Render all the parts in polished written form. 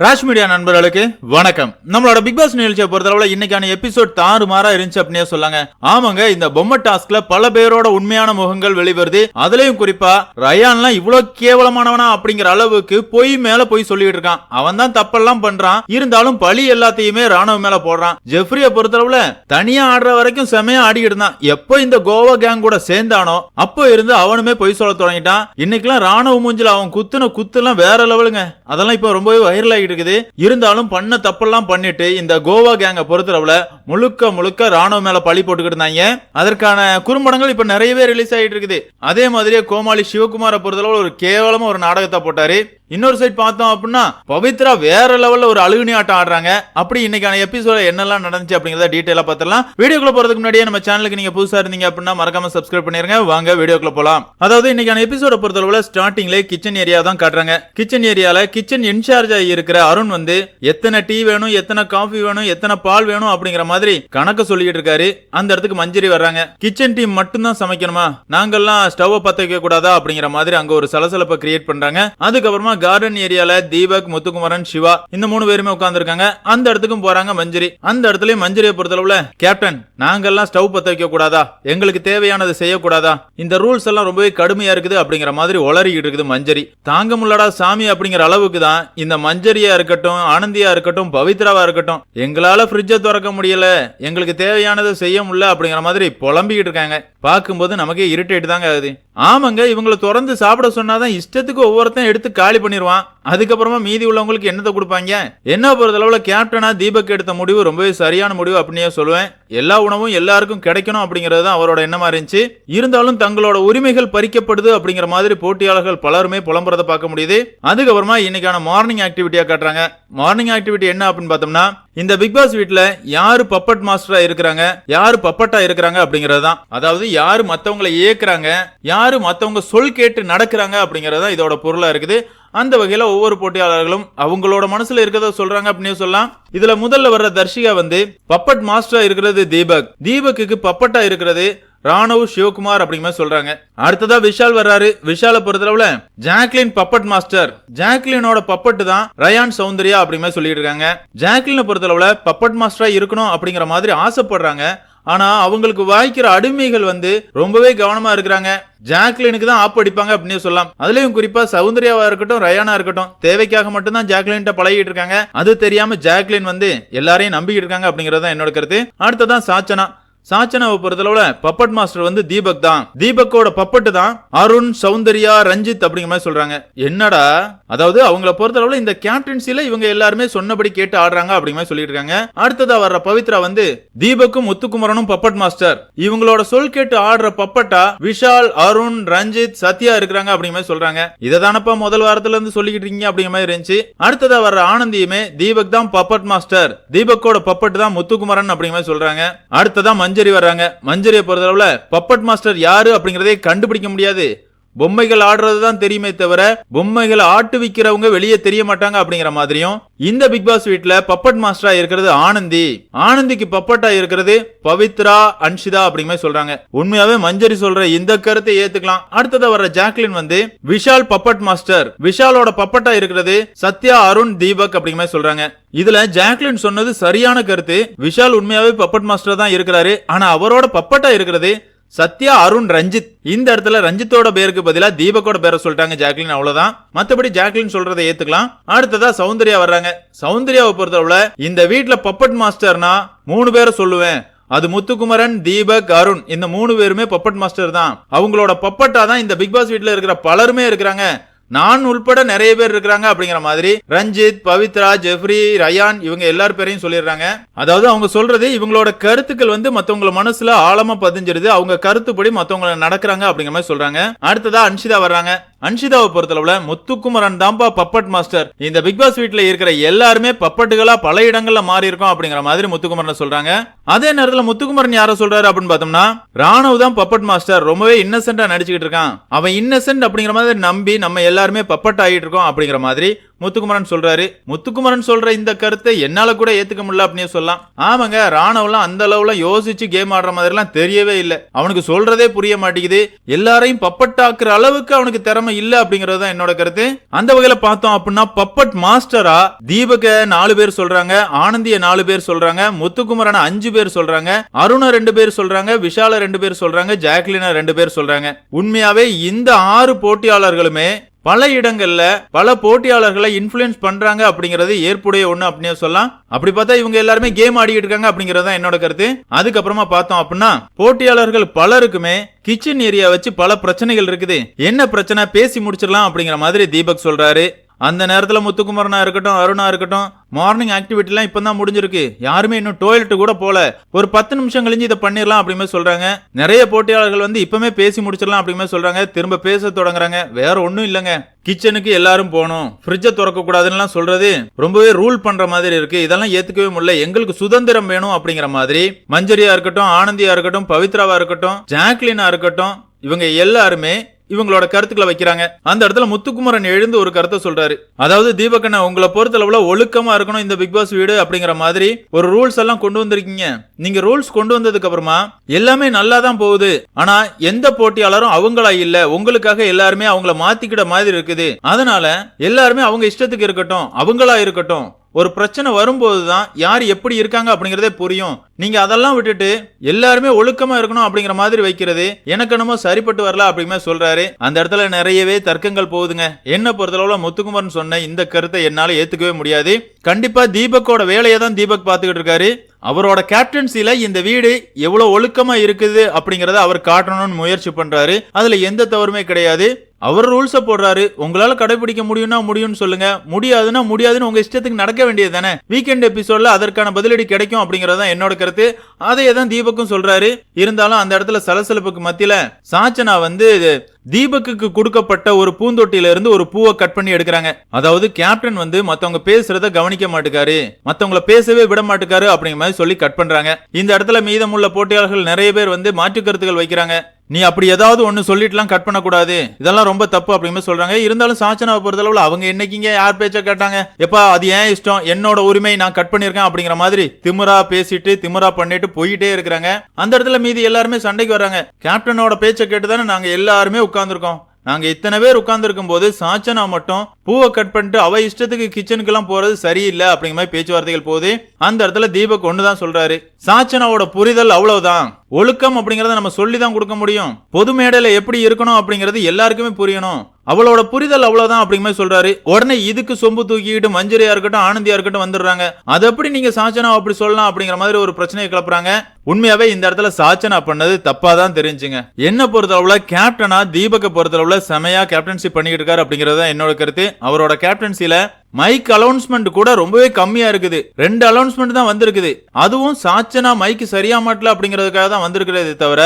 Raj media நண்பர்களுக்கு வணக்கம். நம்மளோட பிக் பாஸ் நிகழ்ச்சியை பொறுத்தளவுல இன்னைக்கான எபிசோட் தாறுமாறா இருந்துச்சு அப்படின்னே சொல்லாங்க. ஆமாங்க, இந்த பொம்மை டாஸ்க்ல பல பேரோட உண்மையான முகங்கள் வெளிவருது. அதுலயும் குறிப்பா ரயான்லாம் இவ்வளவு கேவலமானவனா அப்படிங்கிற அளவுக்கு பொய் மேல போய் சொல்லிட்டு இருக்கான். அவன் தான் தப்பெல்லாம் பண்றான், இருந்தாலும் பழி எல்லாத்தையுமே ராணுவ மேல போடுறான். ஜெஃப்ரிய பொறுத்தளவுல தனியா ஆடுற வரைக்கும் செமையா ஆடிக்கிட்டு இருந்தான். எப்போ இந்த கோவா கேங் கூட சேர்ந்தானோ அப்போ இருந்து அவனுமே பொய் சொல்ல தொடங்கிட்டான். இன்னைக்கெல்லாம் ராணுவ மூஞ்சில அவன் குத்துன குத்துலாம் வேற லெவலுங்க. அதெல்லாம் இப்ப ரொம்பவே வைரல் இருக்குது. இருந்தாலும் பண்ண தப்பெல்லாம் பண்ணிட்டு இந்த கோவா கேங்க பொறுத்தளவுல முழுக்க ராணுவ மேல பழி போட்டுக்கிட்டு இருந்தாங்க. அதற்கான குறும்படங்கள் இப்ப நிறையவே ரிலீஸ் ஆயிட்டு இருக்குது. அதே மாதிரியே கோமாளி சிவகுமாரை பொறுத்தளவுல ஒரு கேவலமா ஒரு நாடகத்தை போட்டாரு. இன்னொரு சைட் பார்த்தோம் அப்படின்னா பவித்ரா வேற லெவல்ல ஒரு அழுகுனி ஆட்டம் ஆடுறாங்க. அப்படி இன்னைக்கான எபிசோட என்னெல்லாம் நடந்துச்சு அப்படிங்கறத டீடைலா பார்த்தலாம். வீடியோக்குள்ள போறதுக்கு முன்னாடியே நம்ம சேனலுக்கு நீங்க புதுசா இருந்தீங்க அப்படின்னா மறக்காம சப்ஸ்கிரைப் பண்ணிருங்க. வாங்க வீடியோக்குள்ள போலாம். அதாவது இன்னைக்கான எபிசோட பொறுத்தளவுல ஸ்டார்டிங்ல கிச்சன் ஏரியா தான் காட்டுறாங்க. கிச்சன் ஏரியால கிச்சன் இன்சார்ஜா இருக்கிற அருண் வந்து எத்தனை டீ வேணும், எத்தனை காஃபி வேணும், எத்தனை பால் வேணும் அப்படிங்கிற மாதிரி கணக்கு சொல்லிட்டு இருக்காரு. அந்த இடத்துக்கு மஞ்சரி வர்றாங்க. கிச்சன் டீம் மட்டும் தான் சமைக்கணுமா, நாங்கெல்லாம் ஸ்டவ் பத்த வைக்க கூடாதா அப்படிங்கிற மாதிரி அங்க ஒரு சலசலப்பை கிரியேட் பண்றாங்க. அதுக்கப்புறமா கார்டன் ஏரியால தீபக், முத்துக்குமரன், சிவா இந்த 3 பேருமே உட்கார்ந்து இருக்காங்க. அந்த இடத்துக்கும் போறாங்க மஞ்சரி. அந்த இடத்துலயும் மஞ்சரியை பொறுத்தளவுல கேப்டன், நாங்கெல்லாம் ஸ்டவ் பத்த வைக்க கூடாதா, எங்களுக்கு தேவையானது செய்யக்கூடாதா, இந்த ரூல்ஸ் எல்லாம் ரொம்பவே கடுமையா இருக்குது அப்படிங்கிற மாதிரி ஒளறிக்கிட்டு இருக்குது மஞ்சரி. தாங்க முள்ளடா சாமி அப்படிங்கிற அளவுக்கு தான் இந்த மஞ்சரியா இருக்கட்டும், ஆனந்தியா இருக்கட்டும், பவித்ராவா இருக்கட்டும், எங்களால ஃப்ரிட்ஜை திறக்க முடியல, எங்களுக்கு தேவையானதை செய்ய முடியல அப்படிங்கிற மாதிரி புலம்பிக்கிட்டு இருக்காங்க. பார்க்கும்போது நமக்கே இரிட்டேட் தாங்க ஆகுது. ஆமாங்க, இவங்களை திறந்து சாப்பிட சொன்னாதான் இஷ்டத்துக்கு ஒவ்வொருத்தையும் எடுத்து காலி பண்ணிடுவான். அதுக்கப்புறமா மீதி உள்ளவங்களுக்கு என்னத்தை கொடுப்பாங்க? என்ன பொறுத்தளவுல கேப்டனா தீபக் எடுத்த முடிவு ரொம்பவே சரியான முடிவு அப்படின்னே சொல்லுவேன். எல்லா உணவும் எல்லாருக்கும் கிடைக்கணும் அப்படிங்கிறது தான் அவரோட எண்ணமா இருந்துச்சு. இருந்தாலும் தங்களோட உரிமைகள் பறிக்கப்படுது அப்படிங்கிற மாதிரி போட்டியாளர்கள் பலருமே புலம்புறத பார்க்க முடியுது. அதுக்கப்புறமா இன்னைக்கான மார்னிங் ஆக்டிவிட்டியா காட்டுறாங்க. மார்னிங் ஆக்டிவிட்டி என்ன அப்படின்னு பார்த்தோம்னா, இந்த பிக் பாஸ் வீட்ல யாரு பப்பட் மாஸ்டரா இருக்கிறாங்க, யாரு பப்பட்டா இருக்கிறாங்க அப்படிங்கிறது தான். அதாவது யாரு மத்தவங்களை இயக்குறாங்க, யாரு மத்தவங்க சொல் கேட்டு நடக்கிறாங்க அப்படிங்கறது தான் இதோட பொருளா இருக்குது. அந்த வகையில ஒவ்வொரு போட்டியாளர்களும் அவங்களோட மனசுல இருக்கிறத சொல்றாங்க அப்படின்னு சொல்லலாம். இதுல முதல்ல வர்ற தர்ஷிகா வந்து பப்பட் மாஸ்டரா இருக்கிறது தீபக், தீபக்கு பப்பட்டா இருக்கிறது ராணவ், சிவகுமார் அப்படிங்கிற சொல்றாங்க. அடுத்ததா விஷால் வர்றாரு. விஷால பொறுத்தளவுல ஜாக்லின் பப்பட் மாஸ்டர், ஜாக்லினோட பப்பட் தான் ரயான், சௌந்தர்யா அப்படிங்கிற சொல்லிட்டு இருக்காங்க. ஜாக்லினை பொறுத்தளவுல பப்பட் மாஸ்டரா இருக்கணும் அப்படிங்கிற மாதிரி ஆசைப்படுறாங்க. ஆனா அவங்களுக்கு வாய்க்கிற அடிமைகள் வந்து ரொம்பவே கவனமா இருக்கிறாங்க. ஜாக்லினுக்கு தான் ஆப் அடிப்பாங்க அப்படின்னு சொல்லலாம். அதுலயும் குறிப்பா சௌந்தர்யாவா இருக்கட்டும், ரயானா இருக்கட்டும், தேவைக்காக மட்டும் தான் ஜாக்லின் பழகிட்டு இருக்காங்க. அது தெரியாம ஜாக்லின் வந்து எல்லாரையும் நம்பிக்கிட்டு இருக்காங்க அப்படிங்கறது என்னோட கருத்து. அடுத்ததான் சாச்சனா. சாச்சனாவை பொறுத்தளவுல பப்பட் மாஸ்டர் வந்து தீபக் தான், தீபக்கோட பப்பட்டு தான் அருண், சௌந்தர்யா, ரஞ்சித் அப்படிங்கிற மாதிரி சொல்றாங்க. என்னடா, அதாவது அவங்கள பொறுத்தளவுல இந்த கேப்டன்சில இவங்க எல்லாருமே சொன்னபடி கேட்டு ஆடுறாங்க அப்படிங்கிற மாதிரி சொல்லிட்டு இருக்காங்க. அடுத்ததா வர்ற பவித்ரா வந்து தீபக்கும் முத்துக்குமரனும் பப்பட் மாஸ்டர், இவங்களோட சொல் கேட்டு ஆடுற பப்பட்டா விஷால், அருண், ரஞ்சித், சத்யா இருக்கிறாங்க அப்படிங்கிற மாதிரி சொல்றாங்க. இதை தானப்பா முதல் வாரத்துல இருந்து சொல்லிக்கிட்டு இருக்கீங்க அப்படிங்கிற மாதிரி இருந்துச்சு. அடுத்ததா வர்ற ஆனந்தியுமே தீபக் தான் பப்பட் மாஸ்டர், தீபக்கோட பப்பட்டு தான் முத்துக்குமரன் அப்படிங்கிற மாதிரி சொல்றாங்க. அடுத்ததா மஞ்சரி வர்றாங்க. மஞ்சரியை பொறுத்தளவுல பப்பட் மாஸ்டர் யாரு அப்படிங்கறதே கண்டுபிடிக்க முடியாது, பொம்மைகள் ஆடுறதுதான் தெரியுமே தவிர பொம்மைகள் ஆட்டு விக்கிறவங்க வெளியே தெரிய மாட்டாங்க அப்படிங்கிற மாதிரியும் இந்த பிக் பாஸ் வீட்ல பப்பட் மாஸ்டரா இருக்கிறது ஆனந்தி, ஆனந்திக்கு பப்பட்டா இருக்கிறது பவித்ரா, அன்ஷிதா அப்படிங்கிற சொல்றாங்க. உண்மையாவே மஞ்சரி சொல்ற இந்த கருத்தை ஏத்துக்கலாம். அடுத்ததா வர்ற ஜாக்லின் வந்து விஷால் பப்பட் மாஸ்டர், விஷாலோட பப்பட்டா இருக்கிறது சத்யா, அருண், தீபக் அப்படிங்கிற சொல்றாங்க. இதுல ஜாக்லின் சொன்னது சரியான கருத்து. விஷால் உண்மையாவே பப்பட் மாஸ்டர் தான் இருக்கிறாரு. ஆனா அவரோட பப்பட்டா இருக்கிறது சத்யா, அருண், ரஞ்சித். இந்த இடத்துல ரஞ்சித்தோட பேருக்கு பதிலா தீபக்கோட பேரை சொல்லிட்டாங்க ஜாக்லின், அவ்வளவுதான். மத்தபடி ஜாக்லின் சொல்றதை ஏத்துக்கலாம். அடுத்ததா சௌந்தர்யா வர்றாங்க. சௌந்தர்யாவை பொறுத்தளவுல இந்த வீட்ல பப்பட் மாஸ்டர்னா 3 பேரை சொல்லுவேன். அது முத்துக்குமரன், தீபக், அருண், இந்த 3 பேருமே பப்பட் மாஸ்டர் தான். அவங்களோட பப்பட்டா தான் இந்த பிக் பாஸ் வீட்ல இருக்கிற பலருமே இருக்கிறாங்க, நான் உள்பட நிறைய பேர் இருக்கிறாங்க அப்படிங்கிற மாதிரி ரஞ்சித், பவித்ரா, ஜெஃப்ரி, ரயான் இவங்க எல்லார் பேரையும் சொல்லிடுறாங்க. அதாவது அவங்க சொல்றது இவங்களோட கருத்துக்கள் வந்து மத்தவங்க மனசுல ஆழமா பதிஞ்சிருது, அவங்க கருத்துப்படி மத்தவங்க நடக்கிறாங்க அப்படிங்கிற மாதிரி சொல்றாங்க. அடுத்ததா அன்ஷிதா வர்றாங்க. அன்ஷிதாவை பொறுத்தளவுல முத்துக்குமரன் தான்பா பப்பட் மாஸ்டர், இந்த பிக் பாஸ் வீட்ல இருக்கிற எல்லாருமே பப்பட்டுகளா பல இடங்கள்ல மாறி இருக்கும் அப்படிங்கிற மாதிரி முத்துக்குமரன் சொல்றாங்க. அதே நேரத்துல முத்துக்குமரன் யார சொல்றாரு அப்படின்னு பார்த்தோம்னா, ராணவ் தான் பப்பட் மாஸ்டர், ரொம்பவே இன்னசென்டா நடிச்சுக்கிட்டு இருக்கான், அவன் இன்னசென்ட் அப்படிங்கிற மாதிரி நம்பி நம்ம எல்லாருமே பப்பட் ஆகிட்டு இருக்கோம் அப்படிங்கிற மாதிரி முத்துக்குமரன் சொல்றாரு. முத்துக்குமரன் சொல்ற இந்த கருத்தை என்னால கூட ஏத்துக்க முடியல அப்படின்னு சொல்லலாம். ஆமாங்க, ராணவெல்லாம் அந்த அளவுல யோசிச்சு கேம் ஆடுற மாதிரி எல்லாம் தெரியவே இல்லை. அவனுக்கு சொல்றதே புரிய மாட்டேங்குது. எல்லாரையும் பப்பட்டாக்குற அளவுக்கு அவனுக்கு திறமை இல்ல அப்படிங்கறது தான் என்னோட கருத்து. அந்த வகையில பார்த்தோம் அப்படின்னா பப்பட் மாஸ்டரா தீபக 4 பேர் சொல்றாங்க, ஆனந்திய 4 பேர் சொல்றாங்க, முத்துக்குமரன் 5 பேர் சொல்றாங்க, அருண 2 பேர் சொல்றாங்க, விஷால 2 பேர் சொல்றாங்க, ஜாக்லினா 2 பேர் சொல்றாங்க. உண்மையாவே இந்த 6 போட்டியாளர்களுமே பல இடங்கள்ல பல போட்டியாளர்களை இன்ஃப்ளூயன்ஸ் பண்றாங்க அப்படிங்கறது ஏற்புடைய ஒண்ணு அப்படின்னு சொல்லலாம். அப்படி பார்த்தா இவங்க எல்லாருமே கேம் ஆடிட்டு இருக்காங்க அப்படிங்கறது தான் என்னோட கருத்து. அதுக்கப்புறமா பார்த்தோம் அப்படின்னா போட்டியாளர்கள் பலருக்குமே கிச்சன் ஏரியா வச்சு பல பிரச்சனைகள் இருக்குது. என்ன பிரச்சனை பேசி முடிச்சிடலாம் அப்படிங்கிற மாதிரி தீபக் சொல்றாரு. அந்த நேரத்துல முத்துக்குமரனா இருக்கட்டும், அருணா இருக்கட்டும், மார்னிங் ஆக்டிவிட்டி எல்லாம் இப்பதான் முடிஞ்சிருக்கு. யாருமே இன்னும் டாய்லெட் கூட போல. ஒரு 10 நிமிஷம் கழிஞ்சு இதை பண்ணிடலாம் அப்படின்னு சொல்றாங்க. நிறைய போட்டியாளர்கள் வந்து இப்பமே பேசி முடிச்சிடலாம் அப்படின்னு சொல்றாங்க. திரும்ப பேச தொடங்குறாங்க. வேற ஒண்ணும் இல்லங்க, கிச்சனுக்கு எல்லாரும் போகணும், ஃப்ரிட்ஜை திறக்க கூடாதுன்னு சொல்றது ரொம்பவே ரூல் பண்ற மாதிரி இருக்கு. இதெல்லாம் ஏத்துக்கவே முடியல. எங்களுக்கு சுதந்திரம் வேணும் அப்படிங்கிற மாதிரி மஞ்சரியா இருக்கட்டும், ஆனந்தியா இருக்கட்டும், பவித்ராவா இருக்கட்டும், ஜாக்லினா இருக்கட்டும், இவங்க எல்லாருமே இவங்களோட கருத்துக்களை வைக்கிறாங்க. அந்த இடத்துல முத்துக்குமரன் எழுந்து ஒரு கருத்தை சொல்றாரு. அதாவது தீபக்கண்ணா, உங்களை பொறுத்தளவுல ஒழுக்கமா இருக்கணும் இந்த பிக் பாஸ் வீடு அப்படிங்கிற மாதிரி ஒரு ரூல்ஸ் எல்லாம் கொண்டு வந்திருக்கீங்க. நீங்க ரூல்ஸ் கொண்டு வந்ததுக்கு அப்புறமா எல்லாமே நல்லா தான் போகுது. ஆனா எந்த போட்டியாளரும் அவங்களா இல்ல, உங்களுக்காக எல்லாருமே அவங்கள மாத்திக்கிட மாதிரி இருக்குது. அதனால எல்லாருமே அவங்க இஷ்டத்துக்கு இருக்கட்டும், அவங்களா இருக்கட்டும். ஒரு பிரச்சனை வரும்போதுதான் யார் எப்படி இருக்காங்க அப்படிங்கறதே புரியும். நீங்க அதெல்லாம் விட்டுட்டு எல்லாருமே ஒழுக்கமா இருக்கணும் அப்படிங்கிற மாதிரி வைக்கிறது எனக்கு என்னமோ சரிப்பட்டு வரல அப்படிமே சொல்றாரு. அந்த இடத்துல நிறையவே தர்க்கங்கள் போகுதுங்க. என்ன பொறுத்தளவுல முத்துக்குமரன் சொன்ன இந்த கருத்தை என்னால ஏத்துக்கவே முடியாது. கண்டிப்பா தீபக்கோட வேலையை தான் தீபக் பாத்துக்கிட்டு இருக்காரு. அவரோட கேப்டன்சில இந்த வீடு எவ்வளவு ஒழுக்கமா இருக்குது அப்படிங்கறத அவர் காட்டணும்னு முயற்சி பண்றாரு. அதுல எந்த தவறுமே கிடையாது. அவர் ரூல்ஸ போடுறாரு. உங்களால கடைபிடிக்க முடியும்னா முடியும்னு சொல்லுங்க, முடியாதுன்னா முடியாதுன்னு உங்க இஷ்டத்துக்கு நடக்க வேண்டியது தானே. வீக்கெண்ட் எபிசோட்ல அதற்கான பதிலடி கிடைக்கும் அப்படிங்கறதான் என்னோட கருத்து. அதையே தான் தீபக்கும் சொல்றாரு. இருந்தாலும் அந்த இடத்துல சலசலப்புக்கு மத்தியில சாச்சனா வந்து தீபக்கு கொடுக்கப்பட்ட ஒரு பூந்தொட்டியில இருந்து ஒரு பூவை கட் பண்ணி எடுக்கிறாங்க. அதாவது கேப்டன் வந்து மத்தவங்க பேசுறத கவனிக்க மாட்டுக்காரு, மத்தவங்கள பேசவே விட மாட்டுக்காரு அப்படிங்கிற மாதிரி சொல்லி கட் பண்றாங்க. இந்த இடத்துல மீதமுள்ள போட்டியாளர்கள் நிறைய பேர் வந்து மாற்று கருத்துக்கள் வைக்கிறாங்க. நீ அப்படி ஏதாவது ஒண்ணு சொல்லிட்டுலாம் கட் பண்ண கூடாது, இதெல்லாம் ரொம்ப தப்பு அப்படின்னு சொல்றாங்க. இருந்தாலும் சாச்சனாவை பொறுத்தளவுல அவங்க என்னைக்குங்க யார் பேச்ச கேட்டாங்க? எப்பா அது ஏன் இஷ்டம், என்னோட உரிமை, நான் கட் பண்ணிருக்கேன் அப்படிங்கிற மாதிரி திமிரா பேசிட்டு திமிரா பண்ணிட்டு போயிட்டே இருக்கிறாங்க. அந்த இடத்துல மீதி எல்லாருமே சண்டைக்கு வர்றாங்க. கேப்டனோட பேச்ச கேட்டுதானே நாங்க எல்லாருமே உட்கார்ந்துருக்கோம். நாங்க இத்தனை பேர் உட்கார்ந்து இருக்கும் போது சாச்சனா மட்டும் பூவை கட் பண்ணிட்டு அவ இஷ்டத்துக்கு கிச்சனுக்கு எல்லாம் போறது சரியில்லை அப்படிங்கிற மாதிரி பேச்சுவார்த்தைகள் போகுது. அந்த இடத்துல தீபக் ஒண்ணுதான் சொல்றாரு. சாச்சனாவோட புரிதல் அவ்வளவுதான். ஒழுக்கம் அப்படிங்கறத நம்ம சொல்லிதான் கொடுக்க முடியும். பொது மேடையில எப்படி இருக்கணும் அப்படிங்கறது எல்லாருக்குமே புரியணும். அவளோட புரிதல் அவ்வளவுதான் அப்படிங்கிற மாதிரி சொல்றாரு. உடனே இதுக்கு சொம்பு தூக்கிட்டு மஞ்சரியா இருக்கட்டும், ஆனந்தியா இருக்கட்டும் வந்துடுறாங்க. அது எப்படி நீங்க சாச்சனா அப்படி சொல்லலாம் அப்படிங்கிற மாதிரி ஒரு பிரச்சனையை கிளப்புறாங்க. உண்மையாவே இந்த இடத்துல சாச்சனா பண்ணது தப்பாதான் தெரிஞ்சுங்க. என்ன பொறுத்தளவுல கேப்டனா தீபக்க பொறுத்தளவுல செமையா கேப்டன்சி பண்ணிக்கிட்டு இருக்காரு அப்படிங்கறது என்னோட கருத்து. அவரோட கேப்டன்சில மைக் அலௌன்ஸ்மெண்ட் கூட ரொம்பவே கம்மியா இருக்குது. 2 அலௌன்ஸ்மெண்ட் தான் வந்திருக்குது. அதுவும் சாச்சனா மைக் சரியா மாட்டல அப்படிங்கறதுக்காக தான் வந்திருக்கிறது தவிர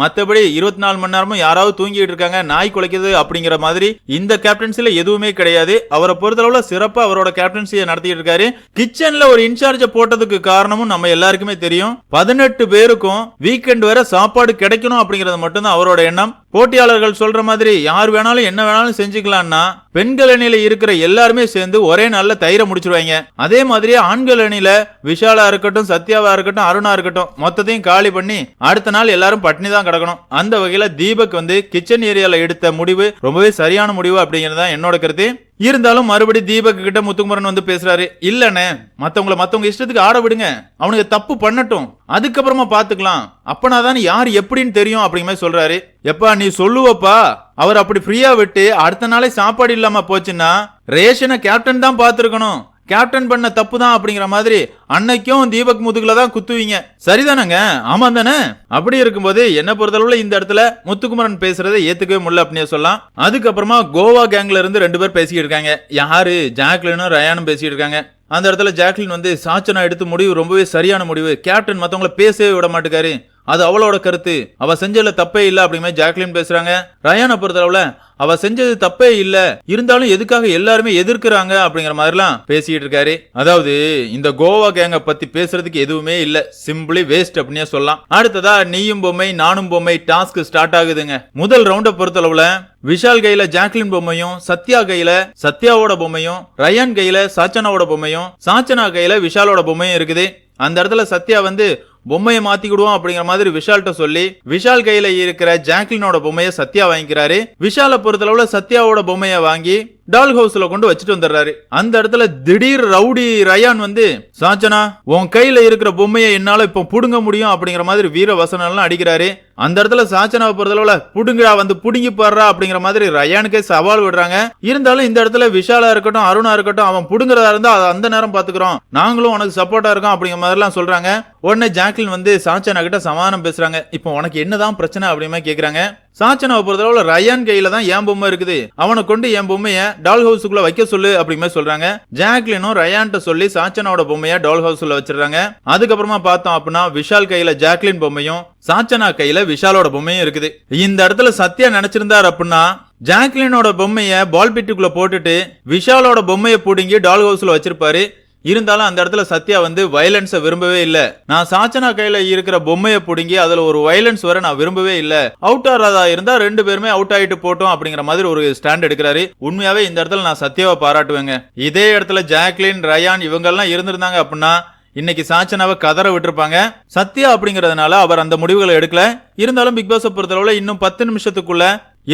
மத்தபடி 24 மணி நேரமும் யாராவது தூங்கிட்டு இருக்காங்க, நாய் குலைக்குது அப்படிங்கிற மாதிரி இந்த கேப்டன்சில எதுவுமே கிடையாது. அவரை பொறுத்தளவுல சிறப்பா அவரோட கேப்டன்சியை நடத்திட்டு இருக்காரு. கிச்சன்ல ஒரு இன்சார்ஜ போட்டதுக்கு காரணமும் நம்ம எல்லாருக்குமே தெரியும். 18 பேருக்கும் வீக்கெண்ட் வரை சாப்பாடு கிடைக்கணும் அப்படிங்கறது மட்டும்தான் அவரோட எண்ணம். போட்டியாளர்கள் சொல்ற மாதிரி யார் வேணாலும் என்ன வேணாலும் செஞ்சுக்கலாம்னா பெண்கள் அணியில இருக்கிற எல்லாருமே சேர்ந்து ஒரே நாள்ல தயிரை முடிச்சிருவாங்க. அதே மாதிரி ஆண்கள் அணியில விஷாலா இருக்கட்டும், சத்யாவா இருக்கட்டும், அருணா இருக்கட்டும் மொத்தத்தையும் காலி பண்ணி அடுத்த நாள் எல்லாரும் பட்னி தான் கிடக்கணும். அந்த வகையில தீபக் வந்து கிச்சன் ஏரியால எடுத்த முடிவு ரொம்பவே சரியான முடிவு அப்படிங்கறத என்னோட கருத்து. இருந்தாலும் மறுபடி தீபக் கிட்ட முத்துக்குமரன் வந்து பேசுறாரு. இல்லண்ணே, மத்தவங்க இஷ்டத்துக்கு ஆட விடுங்க, அவனுக்கு தப்பு பண்ணட்டும், அதுக்கப்புறமா பாத்துக்கலாம், அப்பனாதான் யார் எப்படின்னு தெரியும் அப்படிங்கிற மாதிரி சொல்றாரு. எப்பா நீ சொல்லுவப்பா, அவர் அப்படி ஃப்ரீயா விட்டு அடுத்த நாளே சாப்பாடு இல்லாம போச்சுன்னா ரேஷனை கேப்டன் தான் பாத்துருக்கணும், கேப்டன் பண்ண தப்பு தான் அப்படிங்கிற மாதிரி அன்னைக்கும் தீபக் முதுகுல தான் குத்துவீங்க. சரிதானங்க? ஆமா தானே? அப்படி இருக்கும்போது என்ன பொறுத்தளவுல இந்த இடத்துல முத்துக்குமரன் பேசுறதை ஏத்துக்கவே முடியல அப்படின்னு சொல்லலாம். அதுக்கப்புறமா கோவா கேங்ல இருந்து 2 பேர் பேசிக்கிட்டு இருக்காங்க. யாரு? ஜாக்லினும் ரயானும் பேசிட்டு இருக்காங்க. அந்த இடத்துல ஜாக்லின் வந்து சாச்சனா எடுத்து முடிவு ரொம்பவே சரியான முடிவு, கேப்டன் மத்தவங்கள பேசவே விட மாட்டேக்காரு, அது அவளோட கருத்து, அவ செஞ்சதுல தப்பே இல்ல அப்படிங்கிற ஜாக்லின் பேசுறாங்க. ரயானை பொறுத்தளவுல அவ செஞ்சது தப்பே இல்ல, இருந்தாலும் எதுக்காக எல்லாருமே எதிர்க்கிறாங்க அப்படிங்கிற மாதிரிலாம் பேசிட்டு இருக்காரு. அதாவது இந்த கோவா கேங்க பத்தி பேசுறதுக்கு எதுவுமே இல்ல, சிம்பிளி வேஸ்ட் அப்படின்னே சொல்லலாம். அடுத்ததா நீயும் பொம்மை நானும் பொம்மை டாஸ்க் ஸ்டார்ட் ஆகுதுங்க. முதல் ரவுண்ட பொறுத்தளவுல விஷால் கையில ஜாக்லின் பொம்மையும், சத்யா கையில சத்யாவோட பொம்மையும், ரயான் கையில சாச்சனாவோட பொம்மையும், சாச்சனா கையில விஷாலோட பொம்மையும் இருக்குது. அந்த இடத்துல சத்யா வந்து பொம்மையை மாத்திக்கிடுவோம் அப்படிங்கிற மாதிரி விஷால்கிட்ட சொல்லி விஷால் கையில இருக்கிற ஜாக்லினோட பொம்மையை சத்யா வாங்கிக்கிறாரு. விஷால பொறுத்தளவுல சத்யாவோட பொம்மையை வாங்கி டால் ஹவுஸ்ல கொண்டு வச்சுட்டு வந்துடுறாரு. அந்த இடத்துல திடீர் ரவுடி ரயான் வந்து, சாச்சனா உன் கையில இருக்கிற பொம்மையை என்னால இப்ப புடுங்க முடியும் அப்படிங்கிற மாதிரி வீர வசனம் எல்லாம் அடிக்கிறாரு. அந்த இடத்துல சாச்சனாவை பொறுத்தளவுல புடுங்கா வந்து புடுங்கி பாடுறா அப்படிங்கிற மாதிரி ரயானுக்கே சவால் விடுறாங்க. இருந்தாலும் இந்த இடத்துல விஷாலா இருக்கட்டும் அருணா இருக்கட்டும் அவன் புடுங்குறதா இருந்தா அந்த நேரம் பாத்துக்கிறோம், நாங்களும் உனக்கு சப்போர்ட்டா இருக்கோம் அப்படிங்கிற மாதிரி எல்லாம் சொல்றாங்க. உடனே ஜாக்லின் வந்து சாச்சனா கிட்ட சமாதானம் பேசுறாங்க. இப்போ உனக்கு என்னதான் பிரச்சனை அப்படிமா கேக்குறாங்க. சாச்சனாவை பொறுத்தளவுல ரயான் கையில தான் என் பொம்மை இருக்குது, அவனை கொண்டு என் பொம்மைய டால் ஹவுஸுக்குள்ள வைக்க சொல்லு அப்படிமே சொல்றாங்க. ஜாக்லினும் ரயான்ட்ட சொல்லி சாச்சனாவோட பொம்மைய டால் ஹவுஸ்ல வச்சிருக்காங்க. அதுக்கப்புறமா பார்த்தோம் அப்படின்னா விஷால் கையில ஜாக்லின் பொம்மையும், சாச்சனா கையில விஷாலோட பொம்மையும் இருக்குது. இந்த இடத்துல சத்யா நினைச்சிருந்தார் அப்படின்னா ஜாக்லினோட பொம்மைய பால் பிட்டுக்குள்ள போட்டுட்டு விஷாலோட பொம்மையை புடுங்கி டால் ஹவுஸ்ல வச்சிருப்பாரு. இருந்தாலும் அந்த இடத்துல சத்யா வந்து வயலன்ஸை விரும்பவே இல்ல. நான் சாச்சனா கையில இருக்கிற பொம்மையை புடுங்கி அதுல ஒரு வயலன்ஸ் வர நான் விரும்பவே இல்ல, அவுட் ஆறதா இருந்தா ரெண்டு பேருமே அவுட் ஆயிட்டு போட்டோம் அப்படிங்கிற மாதிரி ஒரு ஸ்டாண்ட் எடுக்கிறாரு. உண்மையாவே இந்த இடத்துல நான் சத்யாவை பாராட்டுவேங்க. இதே இடத்துல ஜாக்லின் ரயான் இவங்க எல்லாம் இருந்திருந்தாங்க அப்படின்னா இன்னைக்கு சாச்சனாவை கதற விட்டுருப்பாங்க. சத்யா அப்படிங்கறதுனால அவர் அந்த முடிவுகளை எடுக்கல. இருந்தாலும் பிக் பாஸ் பொறுத்தளவுல இன்னும் 10 நிமிஷத்துக்குள்ள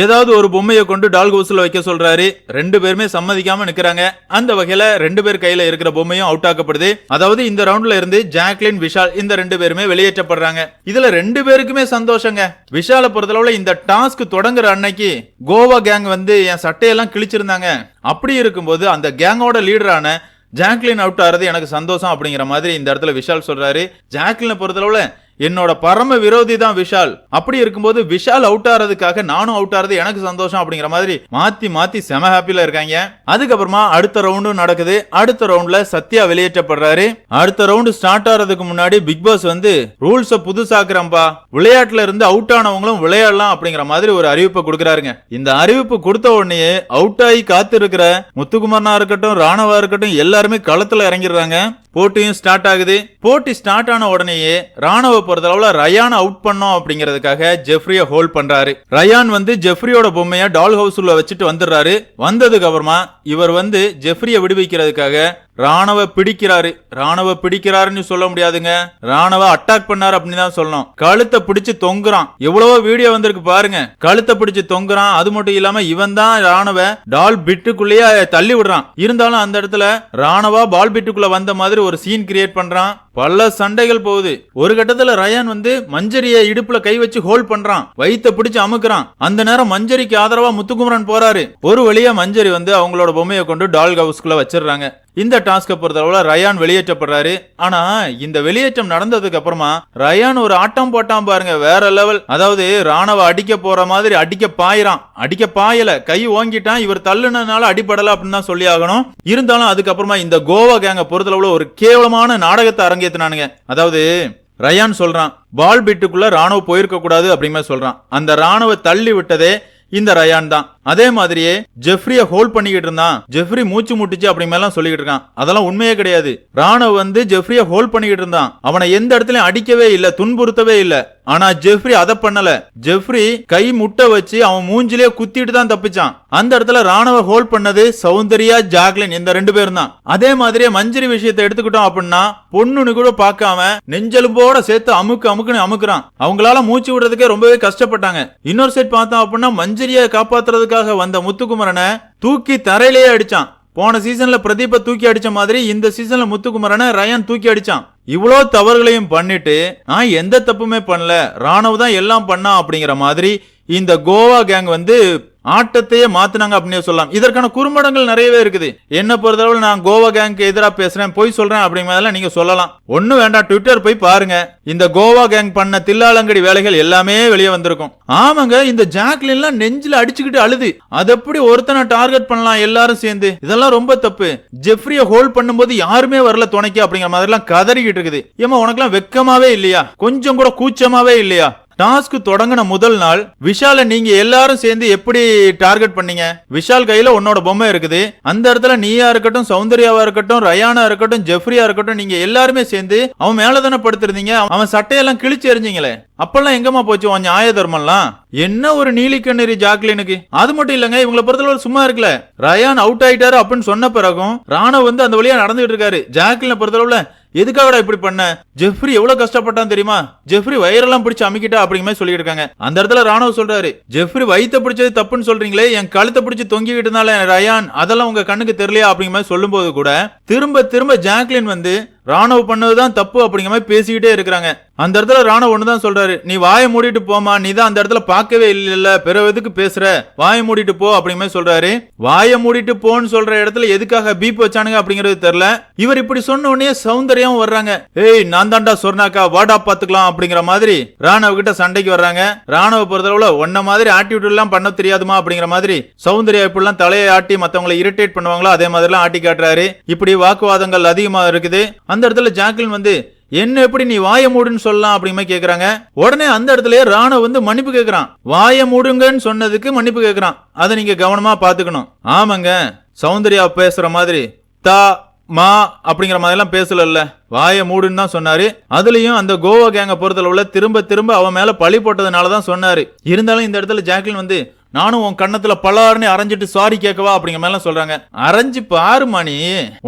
ஏதாவது ஒரு பொம்மையை கொண்டு டால் ஹவுஸ்ல வைக்க சொல்றாரு. ரெண்டு பேருமே சம்மதிக்காம நிக்கிறாங்க. அந்த வகையில ரெண்டு பேர் கையில இருக்கிற பொம்மையும் அவுட் ஆக்கப்படுது. அதாவது இந்த ரவுண்ட்ல இருந்து ஜாக்லின் விஷால் இந்த ரெண்டு பேருமே வெளியேற்றப்படுறாங்க. இதுல ரெண்டு பேருக்குமே சந்தோஷங்க. விஷால பொறுத்தளவுல இந்த டாஸ்க் தொடங்குற அன்னைக்கு கோவா கேங் வந்து என் சட்டையெல்லாம் கிழிச்சிருந்தாங்க, அப்படி இருக்கும்போது அந்த கேங்கோட லீடரான ஜாக்லின் அவுட் ஆறது எனக்கு சந்தோஷம் அப்படிங்கிற மாதிரி இந்த இடத்துல விஷால் சொல்றாரு. ஜாக்லினை பொறுத்தளவுல என்னோட பரம விரோதி தான் விஷால், அப்படி இருக்கும்போது விஷால் அவுட் ஆறதுக்காக நானும் அவுட் ஆறது எனக்கு சந்தோஷம் அப்படிங்கிற மாதிரி மாத்தி மாத்தி செம ஹாப்பில இருக்காங்க. அதுக்கப்புறமா அடுத்த ரவுண்டும் நடக்குது. அடுத்த ரவுண்ட்ல சத்யா வெளியேற்றப்படுறாரு. அடுத்த ரவுண்ட் ஸ்டார்ட் ஆறதுக்கு முன்னாடி பிக் பாஸ் வந்து ரூல்ஸ புதுசாக்குறம்பா, விளையாட்டுல இருந்து அவுட் ஆனவங்களும் விளையாடலாம் அப்படிங்கிற மாதிரி ஒரு அறிவிப்பை கொடுக்கறாருங்க. இந்த அறிவிப்பு கொடுத்த உடனே அவுட் ஆகி காத்து இருக்கிற முத்துக்குமாரனா இருக்கட்டும் ராணவா இருக்கட்டும் எல்லாருமே களத்துல இறங்கிடுறாங்க. போட்டியும் ஸ்டார்ட் ஆகுது. போட்டி ஸ்டார்ட் ஆன உடனேயே ராணுவ பொறுத்தளவுல ரயான் அவுட் பண்ணோம் அப்படிங்கறதுக்காக ஜெஃப்ரிய ஹோல்ட் பண்றாரு. ரயான் வந்து ஜெஃப்ரியோட பொம்மைய டால் ஹவுஸ் உள்ள வச்சுட்டு வந்துடுறாரு. வந்ததுக்கு அப்புறமா இவர் வந்து ஜெஃப்ரிய விடுவிக்கிறதுக்காக ராணுவ பிடிக்கிறாரு. ராணுவ பிடிக்கிறாருன்னு சொல்ல முடியாதுங்க, ராணுவ அட்டாக் பண்ணாரு அப்படின்னு தான் சொல்லணும். கழுத்தை பிடிச்சு தொங்குறான். எவ்வளவோ வீடியோ வந்திருக்கு பாருங்க. கழுத்தை பிடிச்சு தொங்குறான். அது மட்டும் இல்லாம இவன் தான் ராணுவ டால் பிட்டுக்குள்ளேயே தள்ளி விடுறான். இருந்தாலும் அந்த இடத்துல ராணுவ பால் பிட்டுக்குள்ள வந்த மாதிரி ஒரு சீன் கிரியேட் பண்றான். பல சண்டைகள் போகுது. ஒரு கட்டத்துல ரயான் வந்து மஞ்சரிய இடுப்புல கை வச்சு ஹோல்ட் பண்றான், வயித்த பிடிச்சு அமுக்குறான். அந்த நேரம் மஞ்சரிக்கு ஆதரவா முத்துக்குமரன் போறாரு. ஒரு வழியா மஞ்சரி வந்து அவங்களோட பொம்மையை கொண்டு டால் ஹவுஸ்குள்ள வச்சிடுறாங்க. இந்த டாஸ்க பொறுத்தளவுல ரயான் வெளியேற்றப்படுறாரு. ஆனா இந்த வெளியேற்றம் நடந்ததுக்கு அப்புறமா ரயான் ஒரு ஆட்டம் போட்டான் பாருங்க, வேற லெவல். அதாவது ராணுவ அடிக்க போற மாதிரி அடிக்க பாயிறான். அடிக்க பாயல, கை ஓங்கிட்டான். இவர் தள்ளுனதுனால அடிபடல அப்படின்னு தான் சொல்லி ஆகணும். இருந்தாலும் அதுக்கப்புறமா இந்த கோவா கேங்க பொறுத்தளவுல ஒரு கேவலமான நாடகத்தை அரங்கேத்தினானுங்க. அதாவது ரயான் சொல்றான் பால் பிட்டுக்குள்ள ராணுவ போயிருக்க கூடாது அப்படிமே சொல்றான். அந்த ராணுவ தள்ளி விட்டதே இந்த ரயான் தான். அதே மாதிரியே ஜெஃப்ரிய ஹோல்ட் பண்ணிக்கிட்டு இருந்தான், ஜெஃப்ரி மூச்சு முட்டுச்சு அப்படிமெல்லாம் சொல்லிக்கிட்டு இருக்கான். அதெல்லாம் உண்மையே கிடையாது. ராணுவ வந்து ஜெஃப்ரிய ஹோல்ட் பண்ணிக்கிட்டு இருந்தான். அவனை எந்த இடத்துலயும் அடிக்கவே இல்ல, துன்புறுத்தவே இல்ல. ஆனா ஜெஃப்ரி அதை பண்ணல. ஜெஃப்ரி கை முட்டை வச்சு அவன் மூஞ்சிலே குத்திட்டு தான் தப்பிச்சான். அந்த இடத்துல ராணுவ ஹோல்ட் பண்ணது சௌந்தர்யா ஜாக்லின் இந்த ரெண்டு பேரும் தான். அதே மாதிரியே மஞ்சரி விஷயத்தை எடுத்துக்கிட்டோம் அப்படின்னா பொண்ணுன்னு கூட பார்க்காம நெஞ்செலும்போட சேர்த்து அமுக்குன்னு அமுக்குறான். அவங்களால மூச்சு விடுறதுக்கே ரொம்பவே கஷ்டப்பட்டாங்க. இன்னொரு சைட் பார்த்தோம் அப்படின்னா மஞ்சரியை காப்பாத்துறதுக்காக வந்த முத்துக்குமரனை தூக்கி தரையிலேயே அடிச்சான். போன சீசன்ல பிரதீப தூக்கி அடிச்ச மாதிரி இந்த சீசன்ல முத்துக்குமரனை ரயான் தூக்கி அடிச்சான். இவ்வளோ தவறுகளையும் பண்ணிட்டு நான் எந்த தப்புமே பண்ணல, ராணுவ தான் எல்லாம் பண்ணா அப்படிங்கிற மாதிரி இந்த கோவா கேங் வந்து ஆட்டத்தையே மாத்தினாங்க அப்படின்னு சொல்லலாம். இதற்கான குறும்படங்கள் நிறையவே இருக்குது. என்ன பொறுத்தளவு நான் கோவா கேங்க்கு எதிராக பேசுறேன், பொய் சொல்றேன் அப்படிங்கறதெல்லாம் நீங்க சொல்லலாம். ஒண்ணு வேண்டாம், ட்விட்டர் போய் பாருங்க. இந்த கோவா கேங் பண்ண தில்லாலங்கடி வேலைகள் எல்லாமே வெளியே வந்திருக்கும். ஆமாங்க, இந்த ஜாக்லின்லாம் நெஞ்சில அடிச்சுக்கிட்டு அழுது அது எப்படி ஒருத்தனை டார்கெட் பண்ணலாம் எல்லாரும் சேர்ந்து? இதெல்லாம் ரொம்ப தப்பு. ஜெஃப்ரிய ஹோல்ட் பண்ணும்போது யாருமே வரல துணைக்கு அப்படிங்கிற மாதிரி எல்லாம் கதறிக்கிட்டு இருக்குது. ஏமா உனக்கெல்லாம் வெக்கமாவே இல்லையா? கொஞ்சம் கூட கூச்சமாவே இல்லையா? டாஸ்க் தொடங்கின முதல் நாள் விஷால நீங்க எல்லாரும் சேர்ந்து எப்படி டார்கெட் பண்ணீங்க? விஷால் கையில உன்னோட பொம்மை இருக்குது. அந்த இடத்துல நீயா இருக்கட்டும், சௌந்தர்யாவா இருக்கட்டும், ரயானா இருக்கட்டும், ஜெஃப்ரியா இருக்கட்டும், நீங்க எல்லாருமே சேர்ந்து அவன் மேலதானே படுத்திருந்தீங்க. அவன் சட்டையெல்லாம் கிழிச்சு எறிஞ்சிங்களே, அப்பெல்லாம் எங்கம்மா போச்சு உன் நியாய தர்மம்லாம்? என்ன ஒரு நீலிக்கண்ணீரி ஜாக்லினுக்கு. அது மட்டும் இல்லங்க, இவங்களை பொறுத்தளவு சும்மா இருக்கல. ரயான் அவுட் ஆயிட்டாரு அப்படின்னு சொன்ன பிறகும் ராணவ் வந்து அந்த வழியா நடந்துட்டு இருக்காரு. ஜாக்லினை பொறுத்தளவுல எதுக்காகடா இப்படி பண்ண? ஜெஃப்ரி எவ்வளவு கஷ்டப்பட்டான் தெரியுமா? ஜெஃப்ரி வயிறெல்லாம் பிடிச்சு அமிக்கிட்டா அப்படிங்கிற சொல்லிட்டு இருக்காங்க. அந்த இடத்துல ராணவ் சொல்றாரு, ஜெஃப்ரி வயித்தை பிடிச்சது தப்புன்னு சொல்றீங்களே, என் கழுத்தை பிடிச்சு தொங்கிக்கிட்டு இருந்தால ரயான், அதெல்லாம் உங்க கண்ணுக்கு தெரியலையா அப்படிங்கிற சொல்லும் போது கூட திரும்ப திரும்ப ஜாக்லின் வந்து ராணவ் பண்ணதுதான் தப்பு அப்படிங்கிற மாதிரி பேசிக்கிட்டே இருக்கிறாங்க. அந்த இடத்துல ராணவ் ஒண்ணுதான் சொல்றாரு, நீ வாயை மூடிட்டு போமா, நீ தான் அந்த இடத்துல பார்க்கவே இல்ல, பிற எதுக்கு பேசுற, வாயை மூடிட்டு போ அப்படிங்கிற மாதிரி சொல்றாரு. வாயை மூடிட்டு போன்னு சொல்ற இடத்துல எதுக்காக பீப் வச்சானுங்க அப்படிங்கிறது தெரியல. இவர் இப்படி சொன்ன உடனே சௌந்தர்யாவும் வர்றாங்க. ஏய் நான் தாண்டா சொன்னாக்கா, வாடா பாத்துக்கலாம் அப்படிங்கிற மாதிரி ராணவ் கிட்ட சண்டைக்கு வர்றாங்க. ராணவ பொறுத்தளவுல ஒன்ன மாதிரி ஆட்டிடியூட் எல்லாம் பண்ண தெரியாதுமா அப்படிங்கிற மாதிரி சௌந்தர்யா இப்படிலாம் தலையை ஆட்டி மத்தவங்களை இரிட்டேட் பண்ணுவாங்களோ அதே மாதிரி எல்லாம் ஆட்டி காட்டுறாரு. இப்படி வாக்குவாதங்கள் அதிகமா இருக்குது. அந்த இடத்துல ஜாக்லின் வந்து என்ன எப்படி நீ வாய மூடுன்னு சொல்லலாம் அப்படிமே கேக்குறாங்க. உடனே அந்த இடத்துல ராணவ் வந்து மன்னிப்பு கேக்குறான். வாய மூடுங்கன்னு சொன்னதுக்கு மன்னிப்பு கேக்குறான். அதை நீங்க கவனமா பாத்துக்கணும். ஆமாங்க, சௌந்தர்யா பேசுற மாதிரி தா மா அப்படிங்கிற மாதிரி எல்லாம் பேசல, வாய மூடுன்னு தான் சொன்னாரு. அதுலயும் அந்த கோவா கேங்க பொறுத்தளவுல திரும்ப திரும்ப அவன் மேல பழி போட்டதுனாலதான் சொன்னாரு. இருந்தாலும் இந்த இடத்துல ஜாக்லின் வந்து நானும் உன் கண்ணத்துல பலாருன்னு அரைஞ்சிட்டு சாரி கேட்கவா அப்படிங்கிற மாதிரி சொல்றாங்க. அரைஞ்சு பாரு மணி,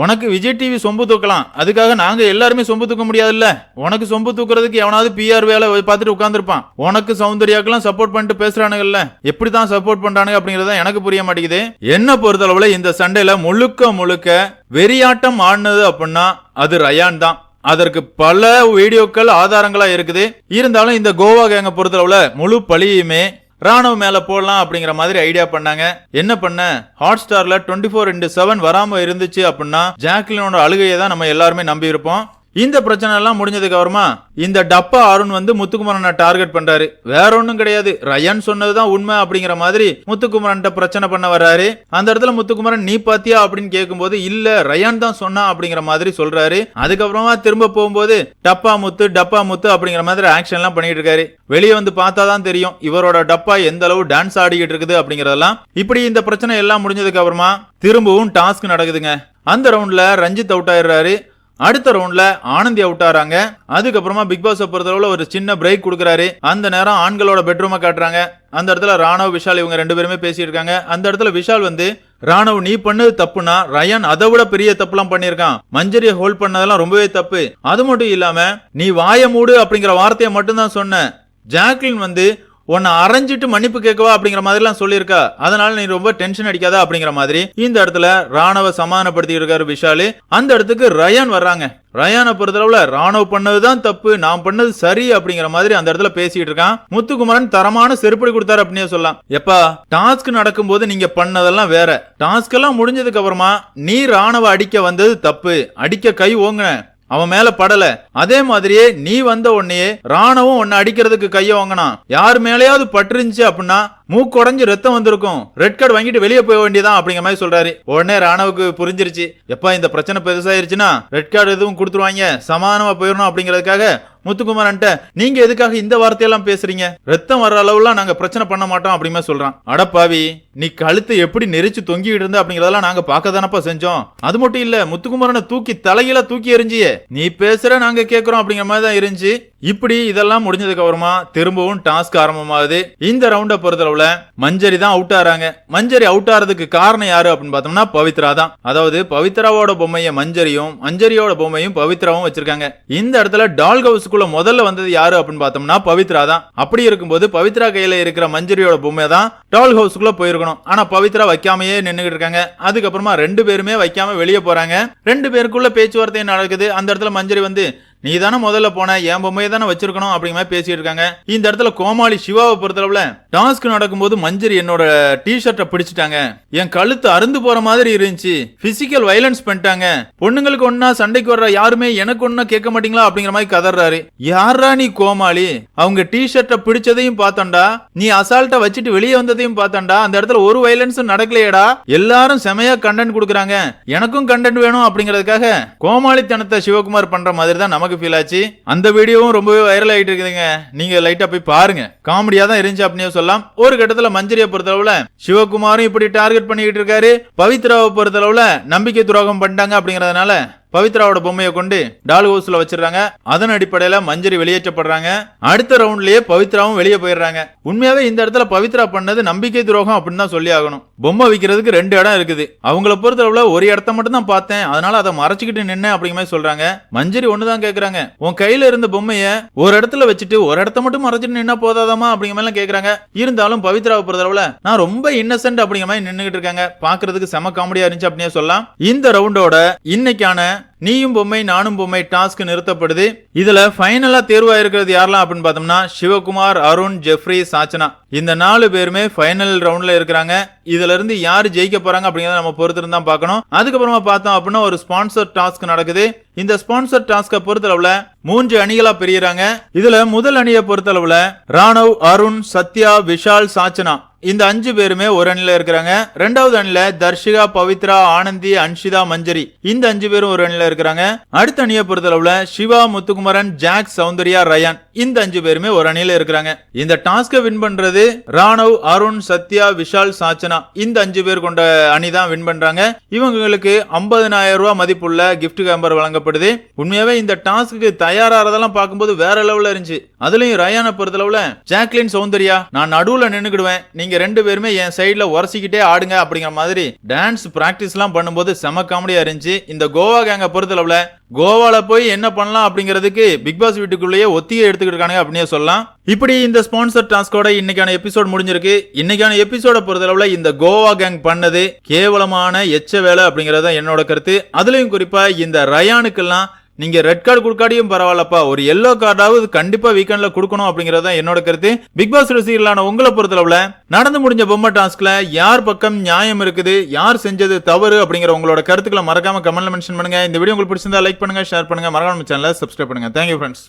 உனக்கு விஜய் டிவி சொம்பு தூக்கலாம், அதுக்காக நாங்க எல்லாருமே சொம்பு தூக்க முடியாதுல்ல. உனக்கு சொம்பு தூக்குறதுக்கு எவனாவது பிஆர் வேலை பார்த்துட்டு உட்கார்ந்துருப்பான். உனக்கு சௌந்தர்யாக்கெல்லாம் சப்போர்ட் பண்ணிட்டு பேசுறானுங்கல்ல, எப்படிதான் சப்போர்ட் பண்றானுங்க அப்படிங்கறத எனக்கு புரிய மாட்டேங்குது. என்ன பொறுத்தளவுல இந்த சண்டையில முழுக்க முழுக்க வெறியாட்டம் ஆடினது அப்படின்னா அது ரயான் தான். அதற்கு பல வீடியோக்கள் ஆதாரங்களா இருக்குது. இருந்தாலும் இந்த கோவா கேங்க பொறுத்தளவுல முழு பழியுமே ராணுவ மேல போடலாம் அப்படிங்கிற மாதிரி ஐடியா பண்ணாங்க. என்ன பண்ண, ஹாட் ஸ்டார்ல 24/7 வராம இருந்துச்சு அப்படின்னா ஜாக்லினோட அழுகையை தான் நம்ம எல்லாருமே நம்பி இருப்போம். இந்த பிரச்சனை எல்லாம் முடிஞ்சதுக்கு அப்புறமா இந்த டப்பா அருண் வந்து முத்துக்குமரனை டார்கெட் பண்றாரு. வேற ஒண்ணும் கிடையாது, ரயான் சொன்னதுதான் உண்மை அப்படிங்கிற மாதிரி முத்துக்குமரன் பிரச்சனை பண்ண வர்றாரு. அந்த இடத்துல முத்துக்குமரன் நீ பாத்தியா அப்படின்னு கேட்கும்போது இல்ல ரயான் தான் சொன்னா அப்படிங்கிற மாதிரி சொல்றாரு. அதுக்கப்புறமா திரும்ப போகும்போது டப்பா முத்து அப்படிங்கிற மாதிரி ஆக்ஷன் எல்லாம் பண்ணிட்டு இருக்காரு. வெளியே வந்து பார்த்தாதான் தெரியும் இவரோட டப்பா எந்த அளவு டான்ஸ் ஆடிக்கிட்டு இருக்குது அப்படிங்கறதெல்லாம். இப்படி இந்த பிரச்சனை எல்லாம் முடிஞ்சதுக்கு அப்புறமா திரும்பவும் டாஸ்க் நடக்குதுங்க. அந்த ரவுண்ட்ல ரஞ்சித் அவுட் ஆயிடுறாரு. அடுத்த ரவுண்ட்ல ஆனந்தி அவுட் ஆறாங்க. அதுக்கப்புறமா பிக் பாஸ் பொறுத்தளவுல ஒரு சின்ன பிரேக் கொடுக்கறாரு. அந்த நேரம் ஆண்களோட பெட்ரூமை காட்டுறாங்க. அந்த இடத்துல ராணவ் விஷால் இவங்க ரெண்டு பேருமே பேசிட்டு இருக்காங்க. அந்த இடத்துல விஷால் வந்து ராணவ் நீ பண்ணது தப்புனா ரயான் அதை விட பெரிய தப்புலாம் பண்ணிருக்கான், மஞ்சரியை ஹோல்ட் பண்ணதெல்லாம் ரொம்பவே தப்பு. அது மட்டும் இல்லாம நீ வாய மூடு அப்படிங்கிற வார்த்தையை மட்டும்தான் சொன்ன, ஜாக்லின் வந்து உன்னை அரைஞ்சிட்டு மன்னிப்பு கேட்கவா அப்படிங்கிற மாதிரி எல்லாம் சொல்லியிருக்கா, அதனால நீ ரொம்ப டென்ஷன் அடிக்காத அப்படிங்கிற மாதிரி இந்த இடத்துல ராணவ சமாதானப்படுத்தி இருக்காரு விஷாலு. அந்த இடத்துக்கு ரயான் வர்றாங்க. ரயானை பொறுத்தளவுல ராணவ் பண்ணதுதான் தப்பு, நான் பண்ணது சரி அப்படிங்கிற மாதிரி அந்த இடத்துல பேசிட்டு இருக்கான். முத்துக்குமரன் தரமான செருப்படி கொடுத்தாரு அப்படின்னு சொல்லலாம். எப்பா டாஸ்க் நடக்கும் போது நீங்க பண்ணதெல்லாம் வேற, டாஸ்க் எல்லாம் முடிஞ்சதுக்கு அப்புறமா நீ ராணவ அடிக்க வந்தது தப்பு, அடிக்க கை ஓங்க அவன் மேல படல. அதே மாதிரியே நீ வந்த உடனே ராணுவம் உன்னை அடிக்கிறதுக்கு கைய வாங்கினான். யார் மேலேயாவது பட்டுருந்துச்சு அப்படின்னா மூக்குடைஞ்சு ரத்தம் வந்திருக்கும், ரெட் கார்டு வாங்கிட்டு வெளியே போக வேண்டியதான் அப்படிங்கிற மாதிரி சொல்றாரு. உடனே ராணுவுக்கு புரிஞ்சிருச்சு, எப்பா இந்த பிரச்சனை பெருசாயிருச்சுன்னா ரெட் கார்டு எதுவும் கொடுத்துருவாங்க, சமாதானமா போயிடணும் அப்படிங்கறதுக்காக முத்துக்குமாரன்ட்ட நீங்க எதுக்காக இந்த வார்த்தையெல்லாம் பேசுறீங்க, ரத்தம் வர்ற அளவுலாம் நாங்க பிரச்சனை பண்ண மாட்டோம் அப்படிமே சொல்றான். அடப்பாவி நீ கழுத்து எப்படி நெரிச்சு தொங்கிட்டு இருந்த அப்படிங்கறதெல்லாம் நாங்க பார்க்க தானப்பா செஞ்சோம். அது மட்டும் இல்ல முத்துக்குமாரனை தூக்கி தலையில தூக்கி எறிஞ்சியே, நீ பேசுற நாங்க கேட்கிறோம் அப்படிங்கிற மாதிரி தான் இருந்துச்சு. இப்படி இதெல்லாம் முடிஞ்சதுக்கு அப்புறமா திரும்பவும் டாஸ்க் ஆரம்பமாகுது. இந்த ரவுண்ட பொறுத்தளவுல மஞ்சரி தான் அவுட் ஆறாங்க. மஞ்சரி அவுட் ஆறதுக்கு காரணம் யாரு அப்படின்னு பார்த்தோம்னா பவித்ரா தான். அதாவது பவித்ராவோட பொம்மையை மஞ்சரியும் மஞ்சரியோட பொம்மையும் பவித்ராவும் வச்சிருக்காங்க. இந்த இடத்துல டால் ஹவுஸ்க்குள்ள முதல்ல வந்தது யாரு அப்படின்னு பார்த்தோம்னா பவித்ரா தான். அப்படி இருக்கும்போது பவித்ரா கையில இருக்கிற மஞ்சரியோட பொம்மை தான் டால் ஹவுஸ்க்குள்ள போயிருக்கணும். ஆனா பவித்ரா வைக்காமையே நின்னுகிட்டு இருக்காங்க. அதுக்கப்புறமா ரெண்டு பேருமே வைக்காம வெளியே போறாங்க. ரெண்டு பேருக்குள்ள பேச்சுவார்த்தை நடக்குது. அந்த இடத்துல மஞ்சரி வந்து நீ தானே முதல்ல போன, என் பொம்மையை தானே வச்சிருக்கணும் அப்படிங்கிற மாதிரி பேசிட்டு இருக்காங்க. இந்த இடத்துல கோமாளி சிவாவை பொறுத்தளவுல டாஸ்க் நடக்கும்போது மஞ்சரி என்னோட டிஷர்ட்டை பிடிச்சிட்டாங்க, என் கழுத்து அருந்து போற மாதிரி இருந்துச்சு, பிசிக்கல் வயலன்ஸ் பண்ணிட்டாங்க, பொண்ணுங்களுக்கு ஒன்னா சண்டைக்கு வர்ற யாருமே எனக்கு ஒன்னா கேட்க மாட்டீங்களா அப்படிங்கிற மாதிரி கதறாரு. யாரா நீ கோமாளி, அவங்க டிஷர்ட்டை பிடிச்சதையும் பார்த்தோம்டா, நீ அசால்ட்டா வச்சுட்டு வெளியே வந்ததையும் பார்த்தோம்டா, அந்த இடத்துல ஒரு வயலன்ஸும் நடக்கலையேடா, எல்லாரும் செமையா கண்டென்ட் கொடுக்குறாங்க, எனக்கும் கண்டென்ட் வேணும் அப்படிங்கிறதுக்காக கோமாளித்தனத்தை சிவகுமார் பண்ற மாதிரி தான் நமக்கு ஃபீல் ஆச்சு. அந்த வீடியோவும் ரொம்பவே வைரல் ஆயிட்டு இருக்குதுங்க, நீங்க லைட்டா போய் பாருங்க, காமெடியா தான் இருந்துச்சு அப்படின்னு சொல்லலாம். ஒரு கட்டத்துல மஞ்சரியை பொறுத்தளவுல சிவகுமாரும் இப்படி டார்கெட் பண்ணிட்டு இருக்காரு, பவித்ராவை பொறுத்தளவுல நம்பிக்கை துரோகம் பண்ணிட்டாங்க அப்படிங்கறதுனால பவித்ராவோட பொம்மையை கொண்டு டால் ஹவுஸ்ல வச்சிருக்காங்க. அதன் அடிப்படையில மஞ்சரி வெளியேற்றப்படுறாங்க. அடுத்த ரவுண்ட்லயே பவித்ராவும் வெளியே போயிடுறாங்க. உண்மையாவே இந்த இடத்துல பவித்ரா பண்ணது நம்பிக்கை துரோகம் அப்படின்னு தான் சொல்லி ஆகணும். பொம்மை விற்கிறதுக்கு 2 இடம் இருக்குது, அவங்கள பொறுத்தளவுல ஒரு இடத்த மட்டும் தான் பார்த்தேன், அதனால அதை மறைச்சிக்கிட்டு நின்று அப்படிங்கிற மாதிரி சொல்றாங்க. மஞ்சரி ஒண்ணுதான் கேக்குறாங்க, உன் கையில இருந்த பொம்மைய ஒரு இடத்துல வச்சுட்டு ஒரு இடத்த மட்டும் மறைச்சிட்டு நின்னா போதாதாமா அப்படிங்கிற மாதிரி கேக்குறாங்க. இருந்தாலும் பவித்ராவை பொறுத்தளவுல நான் ரொம்ப இன்னசென்ட் அப்படிங்கிற மாதிரி நின்னுகிட்டு இருக்காங்க. பாக்குறதுக்கு செம காமெடியா இருந்துச்சு அப்படின்னு சொல்லலாம். இந்த ரவுண்டோட இன்னைக்கான நீயும் பொம்மை நானும் பொம்மை டாஸ்க் நிறுத்தப்படுது. இதுல ஃபைனலா தேர்வா இருக்கிறது யாரெல்லாம் அப்படின்னு பார்த்தோம்னா சிவகுமார், அருண், ஜெஃப்ரி, சாச்சனா, இந்த 4 பேருமே ஃபைனல் ரவுண்ட்ல இருக்கிறாங்க. இதுல இருந்து யாரு ஜெயிக்க போறாங்க அப்படிங்கறத நம்ம பொறுத்திருந்து தான் பார்க்கணும். அதுக்கப்புறமா பார்த்தோம் அப்படின்னா ஒரு ஸ்பான்சர் டாஸ்க் நடக்குது. இந்த ஸ்பான்சர் டாஸ்க பொறுத்தளவுல 3 அணிகளா பிரிகிறாங்க. இதுல முதல் அணியை பொறுத்தளவுல ராணவ், அருண், சத்யா, விஷால், சாச்சனா இந்த 5 பேருமே ஒரு அணில இருக்கிறாங்க. 2வது அணில தர்ஷிகா, பவித்ரா, ஆனந்தி, அன்ஷிதா, மஞ்சரி இந்த 5 பேரும் ஒரு அணில இருக்கிறாங்க. அடுத்த அணியை பொறுத்தளவுல சிவா, முத்துக்குமரன், ஜாக், சௌந்தர்யா, ரயான் இந்த 5 பேருமே ஒரு அணில இருக்கிறாங்க. இந்த டாஸ்க வின் பண்றது ராணவ், அருண், சத்யா, விஷால், சாச்சனா இந்த 5 பேர் கொண்ட அணி தான் வின் பண்றாங்க. இவங்களுக்கு 50,000 ரூபாய் மதிப்புள்ள கிஃப்ட் கேம்பர் வழங்கப்படுது. உண்மையாவே இந்த டாஸ்க்கு தயாராறதெல்லாம் பார்க்கும்போது வேற லெவல்ல இருந்துச்சு. அதுலயும் ரயானை பொறுத்தளவுல ஜாக்லின், சௌந்தர்யா நான் நடுவுல நின்னுக்கிடுவேன், நீங்க 2 பேருமே என் சைடுல உரசிக்கிட்டே ஆடுங்க அப்படிங்கிற மாதிரி டான்ஸ் பிராக்டிஸ் எல்லாம் பண்ணும்போது செம காமெடியா இருந்துச்சு. இந்த கோவா கேங்க பொறுத்தளவுல கோவால போய் என்ன பண்ணலாம் அப்படிங்கிறதுக்கு பிக் பாஸ் வீட்டுக்குள்ளேயே ஒத்திகை எடுத்துக்கிட்டு இருக்காங்க அப்படின்னே சொல்லலாம். இப்படி இந்த ஸ்பான்சர் டாஸ்கோட இன்னைக்கான எபிசோட் முடிஞ்சிருக்கு. இன்னைக்கான எபிசோட பொறுத்தளவுல இந்த கோவா கேங் பண்ணது கேவலமான எச்ச வேலை அப்படிங்கறத என்னோட கருத்து. அதுலயும் குறிப்பா இந்த ரயானுக்கெல்லாம் நீங்க ரெட் கார்டு கொடுக்காடியும் பரவாயில்லப்பா, ஒரு எல்லோ கார்டாவது கண்டிப்பா வீக்கெண்ட்ல கொடுக்கணும் அப்படிங்கறத என்னோட கருத்து. பிக் பாஸ் ரசிகர்களான உங்களை பொறுத்தளவுல நடந்து முடிஞ்ச பொம்மை டாஸ்க்ல யார் பக்கம் நியாயம் இருக்குது, யார் செஞ்சது தவறு அப்படிங்கிற உங்களோட கருத்துக்களை மறக்காம கமெண்ட்ல மென்ஷன் பண்ணுங்க. இந்த வீடியோ உங்களுக்கு பிடிச்சிருந்தா லைக் பண்ணுங்க, ஷேர் பண்ணுங்க, மறக்காம சேனலை சப்ஸ்கிரைப் பண்ணுங்க. Thank you friends.